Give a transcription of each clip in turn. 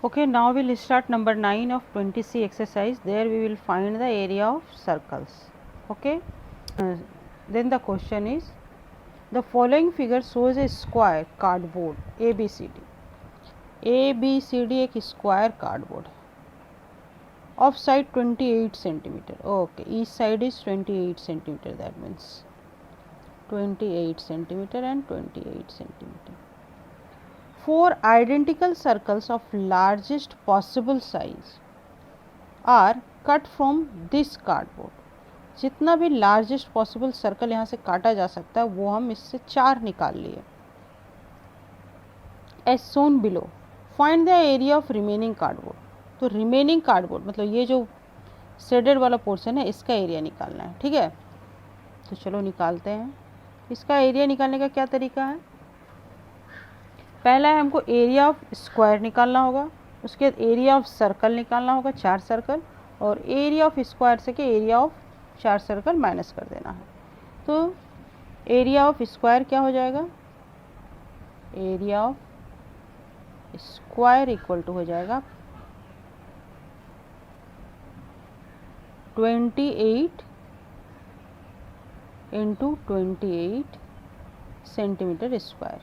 Okay, now we'll start number 9 of 20C exercise. There we will find the area of circles. Okay, then the question is, the following figure shows a square cardboard ABCD. ABCD एक square cardboard of side 28 centimeter. Okay, each side is 28 centimeter. That means 28 centimeter and 28 centimeter. Four identical circles of largest possible size are cut from this cardboard. जितना भी largest possible circle यहाँ से काटा जा सकता है वो हम इससे 4 निकाल लिए. As shown below. Find the area of remaining cardboard. तो रिमेनिंग कार्डबोर्ड मतलब ये जो शेडेड वाला पोर्शन है इसका एरिया निकालना है. ठीक है, तो चलो निकालते हैं. इसका एरिया निकालने का क्या तरीका है? पहला है हमको एरिया ऑफ स्क्वायर निकालना होगा, उसके बाद एरिया ऑफ सर्कल निकालना होगा, 4 सर्कल, और एरिया ऑफ स्क्वायर से के एरिया ऑफ 4 सर्कल माइनस कर देना है. तो एरिया ऑफ स्क्वायर क्या हो जाएगा? Area of square equal to हो जाएगा 28 इंटू 28 सेंटीमीटर स्क्वायर.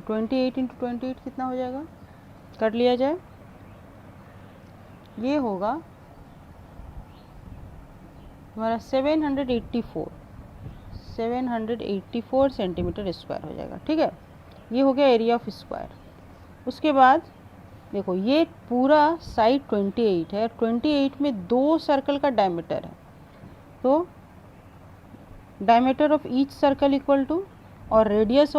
28 इंटू 28 कितना हो जाएगा? कर लिया जाए. ये होगा हमारा 784 सेंटीमीटर स्क्वायर हो जाएगा. ठीक है, ये हो गया एरिया ऑफ स्क्वायर. उसके बाद देखो ये पूरा साइड 28 है, 28 में 2 सर्कल का डायमीटर है, तो diameter of each circle equal to, और radius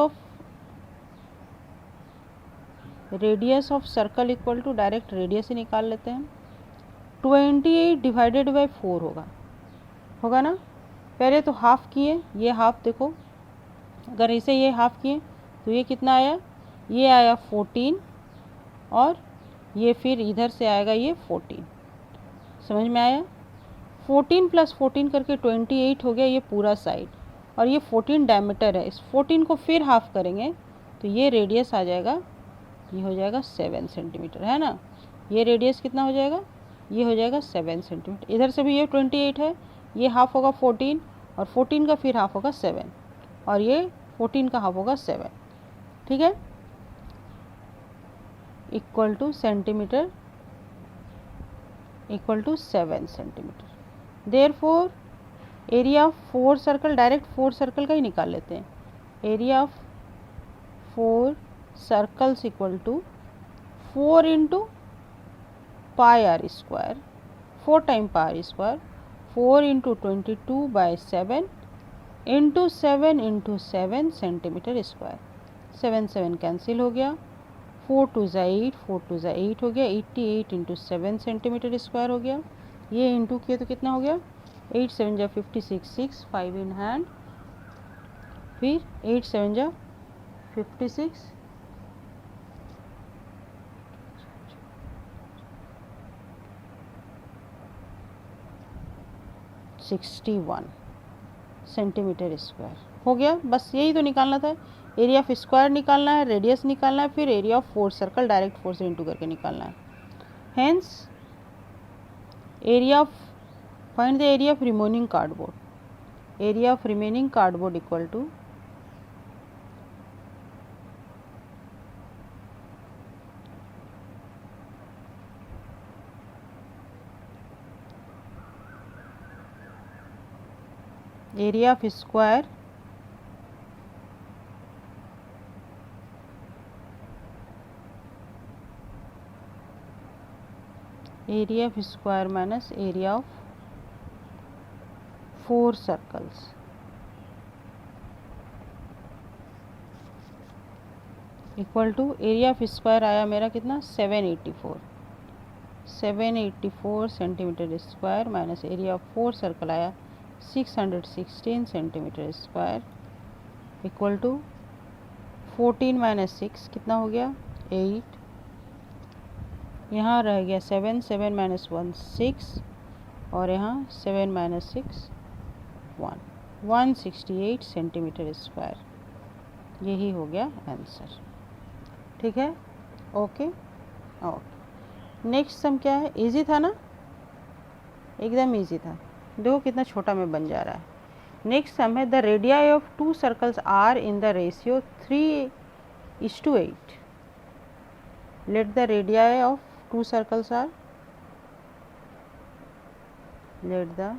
of circle equal to, direct radius ही निकाल लेते हैं. 28 डिवाइडेड बाई 4 होगा ना. पहले तो हाफ किए, ये हाफ देखो, अगर इसे ये हाफ किए तो ये कितना आया? ये आया 14, और ये फिर इधर से आएगा ये 14. समझ में आया? 14 प्लस 14 करके 28 हो गया ये पूरा साइड, और ये 14 डायमीटर है. इस 14 को फिर हाफ करेंगे तो ये रेडियस आ जाएगा, ये हो जाएगा 7 सेंटीमीटर, है ना. ये रेडियस कितना हो जाएगा? ये हो जाएगा 7 सेंटीमीटर. इधर से भी ये 28 है, ये हाफ होगा 14, और 14 का फिर हाफ होगा 7, और ये 14 का हाफ होगा 7. ठीक है, equal to centimetre equal to 7 centimetre. Therefore area of 4 circle, direct 4 circle का ही निकाल लेते हैं. Area of 4 circles equal to 4 into pi are square, 4 time pi are square, 4 into 22 by 7 into 7 into 7 centimetre square. 7 7 cancel हो गया, 4 2 ज़ा 8, 4 2 ज़ा 8 हो गया, 88 इंटू 7 सेंटीमीटर स्क्वायर हो गया. ये इंटू किए तो कितना हो गया? 8 7 ज़ा 56, 6 5 इन हैंड, फिर 8 7 ज़ा 56, 61 सेंटीमीटर स्क्वायर हो गया. बस यही तो निकालना था. एरिया ऑफ स्क्वायर निकालना है, रेडियस निकालना है, फिर एरिया ऑफ 4 सर्कल डायरेक्ट 4 से इंटू करके निकालना है. Hence area of, find the area of remaining cardboard. Area of remaining cardboard equal to area of square minus area of 4 circles equal to area of square आया मेरा कितना? 784 centimetre square minus area of 4 circle आया 616 centimetre square equal to 14 minus 6 कितना हो गया? 8. यहाँ रह गया 7, 7 माइनस 1 6, और यहाँ 7 माइनस 6 1, 168 सेंटीमीटर स्क्वायर. यही हो गया आंसर. ठीक है, ओके ओके. नेक्स्ट सम क्या है, इजी था ना, एकदम इजी था। देखो कितना छोटा में बन जा रहा है। नेक्स्ट सम है the radii of two circles are in the ratio 3:8। Let the radii of two circles are, let the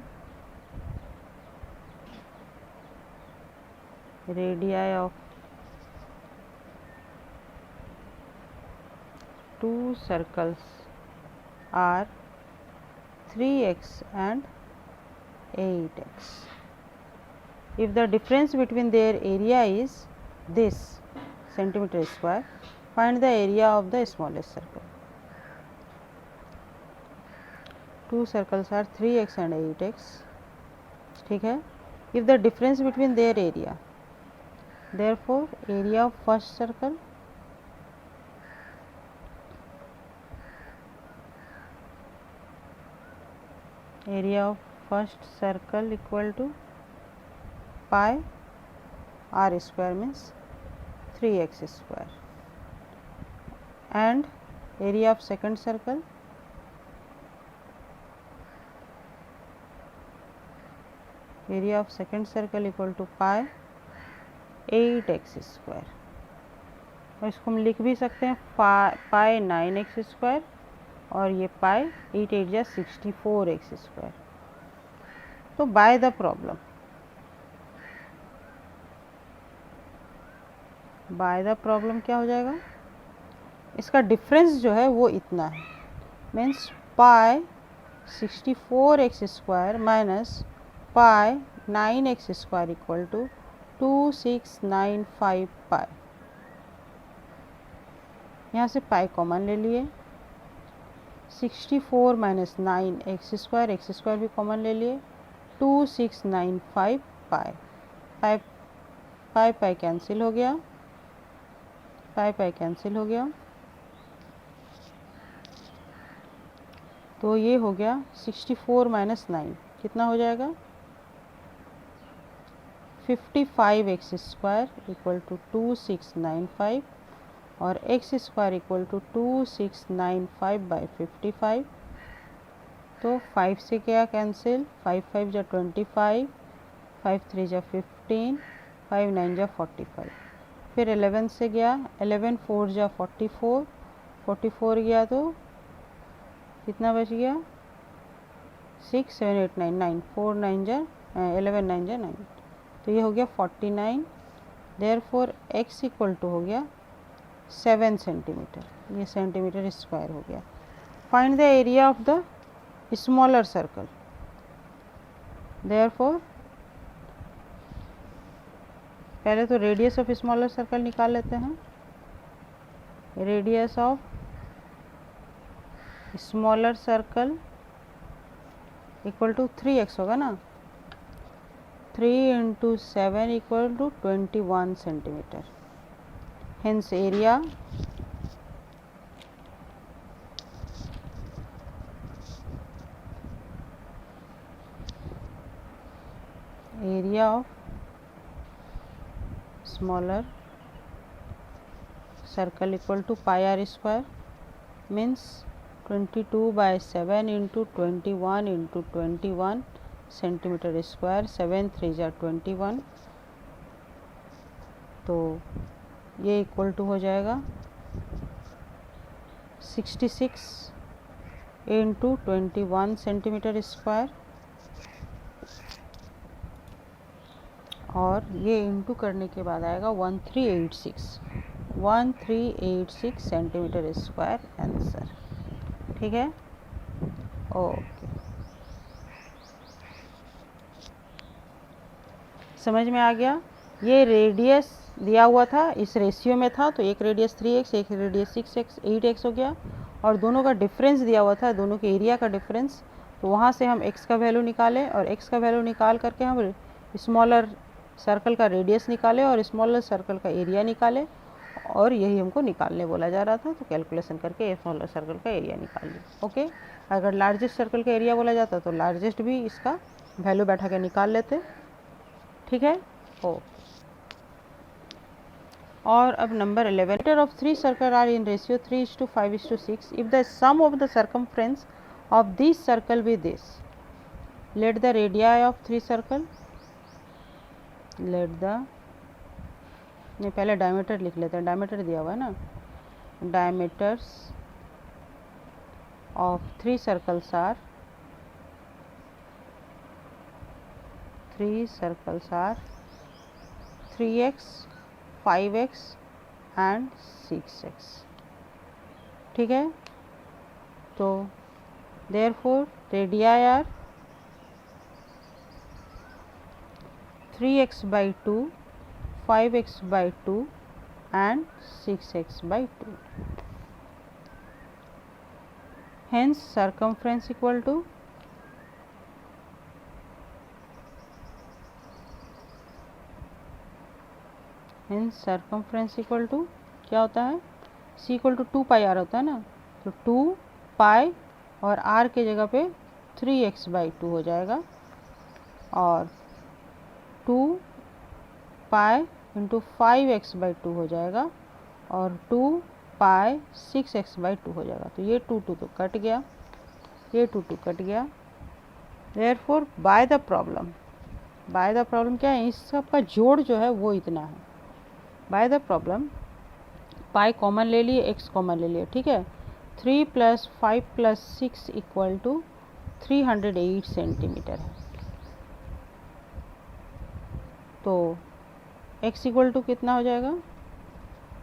radii of two circles are 3x and 8x. If the difference between their area is this centimeter square, find the area of the smallest circle. Two circles are 3x and 8x, ठीक है। If the difference between their area, therefore area of first circle equal to pi r square means 3x square, and area of second circle equal to pi 8x square, और इसको हम लिख भी सकते हैं पाई 9x square, और ये पाई 8 8 जा 64x स्क्वायर। तो बाय द प्रॉब्लम क्या हो जाएगा, इसका डिफरेंस जो है वो इतना है, means pi 64x square minus pi 9x square equal to 2695 pi. यहाँ से पाई कॉमन ले लिए, 64 माइनस 9 एक्स स्क्वायर भी कॉमन ले लिए, 2695 पाई। पाई कैंसिल हो गया, कैंसिल हो गया, तो ये हो गया 64 माइनस 9 कितना हो जाएगा, 55x स्क्वायर इक्वल टू 2695, और x square equal to 2695 by 55। तो 5 से क्या कैंसिल, 5 5 जा 25, 5 3 जा 15, 5 9 जा 45। फिर 11 से गया, 11 4 जा 44, 44 गया तो कितना बच गया, 6 7 8 9 9, 4 9 जा 11 9 जा 9, तो ये हो गया 49। देयरफॉर x इक्वल टू हो गया 7 सेंटीमीटर, ये सेंटीमीटर स्क्वायर हो गया। Find the area of the smaller circle, therefore पहले तो रेडियस ऑफ स्मॉलर सर्कल निकाल लेते हैं। Radius of smaller circle equal to 3x होगा ना, 3 into 7 equal to 21 centimetre. Hence area of smaller circle equal to pi r square, means 22 by 7 into 21 into 21 centimetre square, 7 3 जा 21, तो ये equal to हो जाएगा 66 इंटू 21 सेंटीमीटर स्क्वायर, और ये into करने के बाद आएगा 1386 सेंटीमीटर स्क्वायर आंसर। ठीक है, ओके, समझ में आ गया। ये रेडियस दिया हुआ था, इस रेशियो में था, तो एक रेडियस 3x, एक रेडियस 6x 8x हो गया, और दोनों का डिफरेंस दिया हुआ था, दोनों के एरिया का डिफरेंस, तो वहाँ से हम x का वैल्यू निकालें, और x का वैल्यू निकाल करके हम स्मॉलर सर्कल का रेडियस निकाले और स्मॉलर सर्कल का एरिया निकाले, और यही हमको निकालने बोला जा रहा था, तो कैलकुलेशन करके स्मॉलर सर्कल का एरिया निकाल लिया। ओके, अगर लार्जेस्ट सर्कल का एरिया बोला जाता तो लार्जेस्ट भी इसका वैल्यू बैठा के निकाल लेते। ठीक है, ओ और अब number 11, diameter of three circle are in ratio 3:5:6. If the sum of the circumference of this circle be this, let the radii of three circle, let the, नहीं पहले डायमीटर लिख लेते हैं, डायमीटर दिया हुआ है ना, diameters of three circles are 3x, 5x and 6x. ठीक है, तो therefore radii are 3x by 2, 5x by 2 and 6x by 2. Hence circumference equal to क्या होता है, c equal to 2 pi r होता है ना, तो 2 पाई और r के जगह पे 3x by 2 हो जाएगा और 2 पाई इंटू 5x by 2 हो जाएगा और 2 पाई 6x by 2 हो जाएगा। तो ये 2 2 तो कट गया, ये 2 2 कट गया। देयरफॉर बाय द प्रॉब्लम क्या है, इस सब का जोड़ जो है वो इतना है। By the problem pi common ले लिए, x कॉमन ले लिए, ठीक है। 3 + 5 + 6 = 308 सेंटीमीटर है। तो x इक्वल टू कितना हो जाएगा,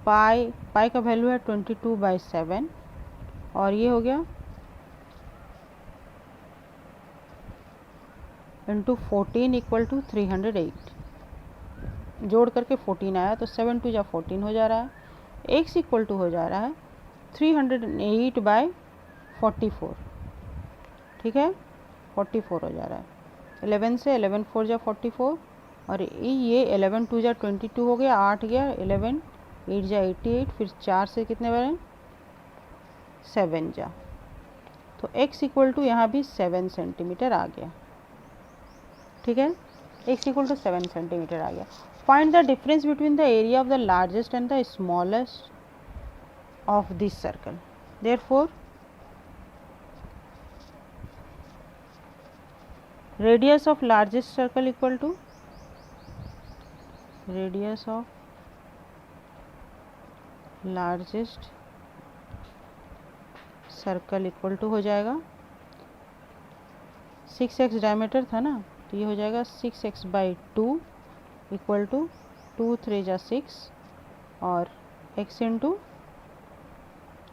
पाई का वैल्यू है 22/7 और ये हो गया इंटू 14 = 308, जोड़ करके 14 आया तो 7 2 14 हो जा रहा है। x इक्वल टू हो जा रहा है 308/44, ठीक है, 44 हो जा रहा है। 11 से 11 4 44 और ये 11 2 22 हो गया, 8 गया, 11 8 88, फिर 4 से कितने बने 7 जा, तो x इक्वल टू यहाँ भी 7 सेंटीमीटर आ गया, ठीक है, x इक्वल टू 7 सेंटीमीटर आ गया। Find the difference between the area of the largest and the smallest of this circle. Therefore radius of largest circle equal to radius of largest circle equal to हो जाएगा 6x diameter था ना, तो ये हो जाएगा 6x by 2 इक्वल टू 2 3 6 और x into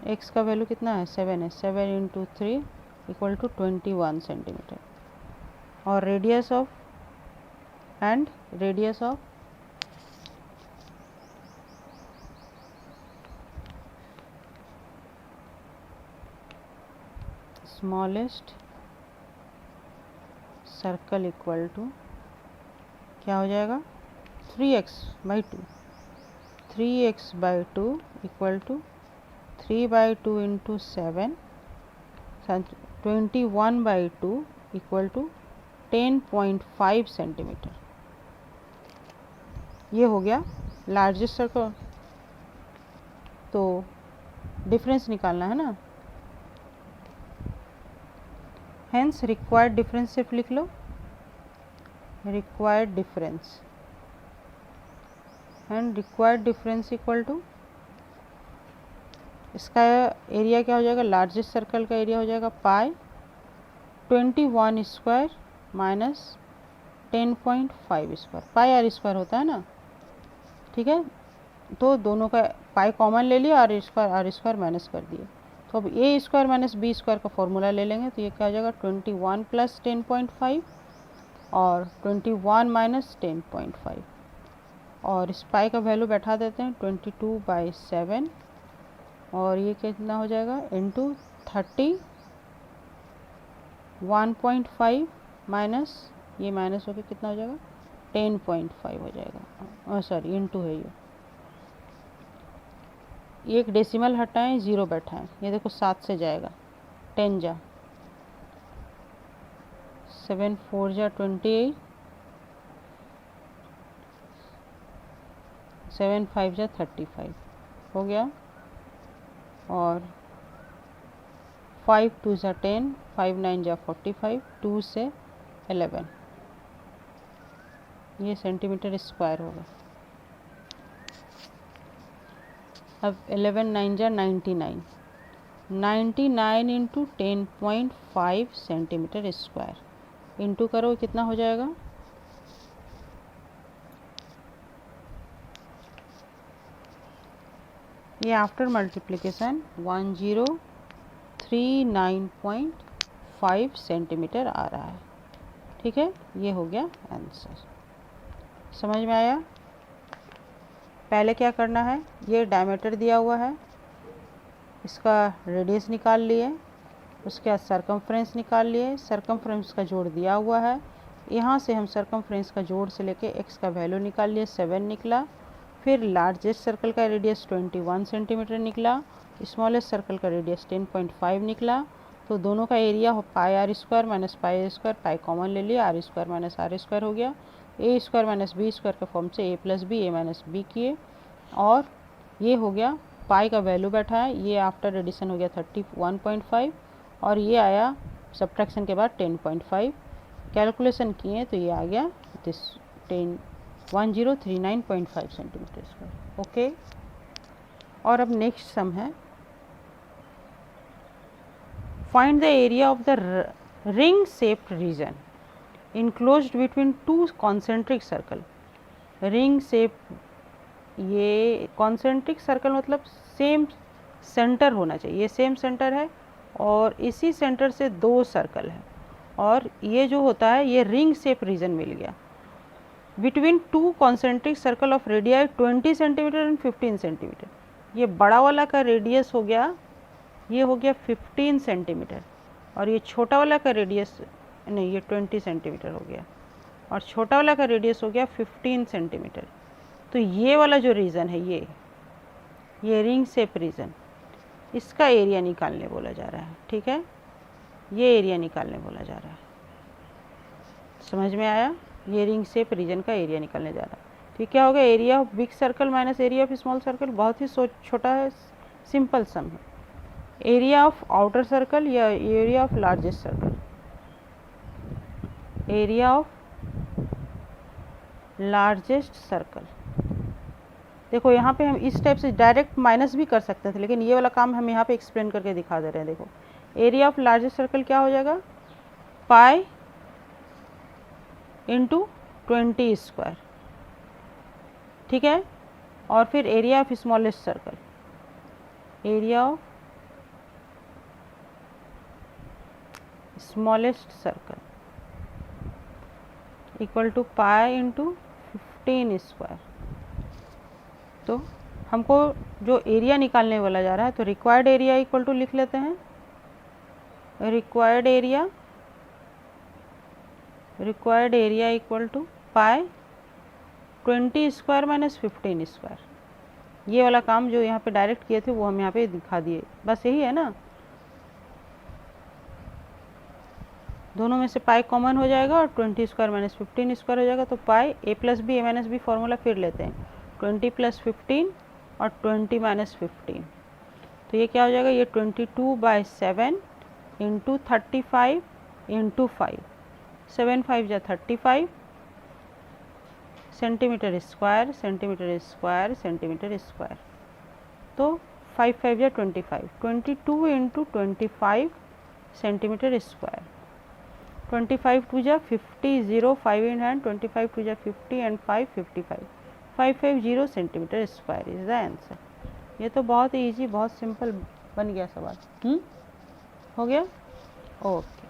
x का वैल्यू कितना है 7 है, 7 इंटू 3 इक्वल टू 21 सेंटीमीटर। और radius of smallest circle equal to क्या हो जाएगा 3x by 2 equal to 3/2 into 7 21/2 equal to 10.5 centimetre. ये हो गया लार्जेस्ट सर्कल। तो डिफरेंस निकालना है ना, हेंस रिक्वायर्ड डिफरेंस सिर्फ लिख लो, required difference and required difference equal to इसका एरिया क्या हो जाएगा, लार्जेस्ट सर्कल का एरिया हो जाएगा pi 21 square minus 10.5 square, pi are square होता है ना, ठीक है। तो दोनों का पाई कॉमन ले लिया और आर स्क्वायर माइनस कर दिए। तो अब ए स्क्वायर माइनस बी स्क्वायर का फॉर्मूला ले लेंगे, तो ये क्या हो जाएगा 21 + 10.5 और 21 - 10.5 और इस पाई का वैल्यू बैठा देते हैं 22/7 और ये कितना हो जाएगा इंटू 31.5 माइनस ये माइनस होकर कितना हो जाएगा 10.5 हो जाएगा, सॉरी इंटू है ये एक डेसिमल हटाएं 0 बैठाएं, ये देखो 7 से जाएगा 10 जा 7 4 जा 28 7 5 जा 35 हो गया, और 5 2 जा 10, 5 9 जा 45, 2 से 11, ये सेंटीमीटर स्क्वायर होगा। अब 11 9 जा 99, 99 इंटू 10.5 सेंटीमीटर स्क्वायर, इंटू करो कितना हो जाएगा, ये आफ्टर मल्टीप्लिकेशन 1039.5 सेंटीमीटर आ रहा है। ठीक है, ये हो गया आंसर। समझ में आया? पहले क्या करना है, ये डायमीटर दिया हुआ है, इसका रेडियस निकाल लिए, उसके बाद सरकमफ्रेंस निकाल लिए, सरकमफ्रेंस का जोड़ दिया हुआ है, यहाँ से हम सरकमफ्रेंस का जोड़ से लेके x का वैल्यू निकाल लिए, 7 निकला। फिर लार्जेस्ट सर्कल का रेडियस 21 सेंटीमीटर निकला, स्मॉलेस्ट सर्कल का रेडियस 10.5 निकला। तो दोनों का area pi are square minus pi a square, pi common ले लिया, r square minus r square हो गया, a square minus b square का फॉर्म से a plus b, a minus b किए, और ये हो गया पाई का वैल्यू बैठा है, ये आफ्टर एडिशन हो गया 31.5, और ये आया सब्ट्रैक्शन के बाद 10.5, कैलकुलेशन किए तो ये आ गया 1039.5 सेंटीमीटर स्क्वायर। ओके, और अब नेक्स्ट सम है, find the area of the ring shaped region enclosed between two concentric circle. Ring shape, ये कॉन्सेंट्रिक सर्कल मतलब सेम सेंटर होना चाहिए, ये सेम सेंटर है और इसी सेंटर से दो सर्कल है, और ये जो होता है ये रिंग शेप रीजन मिल गया। Between two concentric circle of radii 20 centimetre and 15 centimetre. ये बड़ा वाला का रेडियस हो गया, ये हो गया 15 सेंटीमीटर, और ये छोटा वाला का रेडियस नहीं, ये 20 सेंटीमीटर हो गया, और छोटा वाला का रेडियस हो गया 15 सेंटीमीटर। तो ये वाला जो रीजन है, ये रिंग शेप रीजन, इसका एरिया निकालने बोला जा रहा है। ठीक है, ये एरिया निकालने बोला जा रहा है। समझ में आया? ये रिंग शेप रीजन का एरिया निकालने जा रहा है। ठीक, क्या होगा, area of big circle minus area of small circle, बहुत ही छोटा है, सिंपल सम है। एरिया ऑफ आउटर सर्कल या area of largest circle, area of largest circle. देखो यहाँ पे हम इस टाइप से डायरेक्ट माइनस भी कर सकते थे, लेकिन ये वाला काम हम यहाँ पे एक्सप्लेन करके दिखा दे रहे हैं। देखो एरिया ऑफ लार्जेस्ट सर्कल क्या हो जाएगा, पाई इंटू 20 स्क्वायर। ठीक है, और फिर area of smallest circle, area of smallest circle equal to pi into 15 square. तो हमको जो एरिया निकालने वाला जा रहा है, तो रिक्वायर्ड एरिया इक्वल टू लिख लेते हैं, required area equal to pi 20 square minus 15 square. ये वाला काम जो यहाँ पे डायरेक्ट किए थे वो हम यहाँ पे दिखा दिए, बस यही है ना। दोनों में से पाई कॉमन हो जाएगा और 20 स्क्वायर माइनस 15 स्क्वायर हो जाएगा, तो पाई ए plus b, a minus B formula फिर लेते हैं, 20 प्लस 15 और 20 माइनस 15। तो ये क्या हो जाएगा, ये 22/7 इंटू 35 इंटू 5, 7 5 जा 35 centimetre square, centimetre square, centimetre square. तो 5 5 जा 25, 22 इंटू 25 सेंटीमीटर स्क्वायर, 25 2 जा 50, 0 5 in hand, 25 2 जा 50 and 5 55, 550 centimetre square is the answer. ये तो बहुत ही ईजी, बहुत सिंपल बन गया सवाल। हो गया, ओके।